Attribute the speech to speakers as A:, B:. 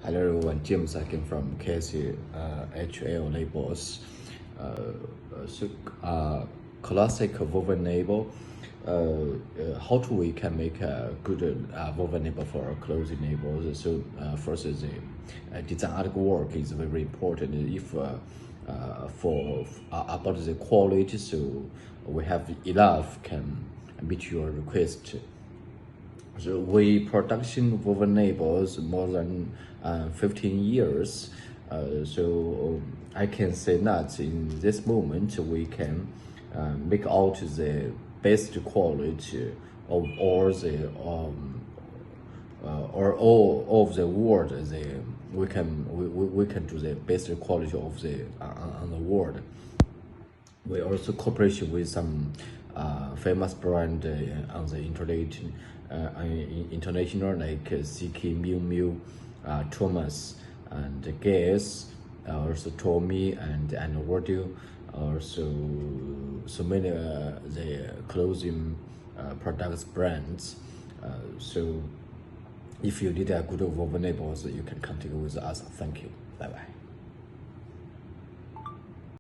A: Hello everyone, James again from KSTHL Labels. Classic woven label. How do we can make a good woven label for clothing labels? So first is the design artwork is very important. If for about the quality, so we have enough can meet your request. So we production woven labels more than 15 years. So I can say that in this moment we can make out the best quality of all the or all of the world. We can do the best quality of the on the world. We also cooperation with some famous brand on the international like CK, MIUMIU, Thomas, and Guess, also Tommy and Verdi, also so many the clothing products brands. So if you need a good woven labels, you can contact with us. Thank you. Bye bye.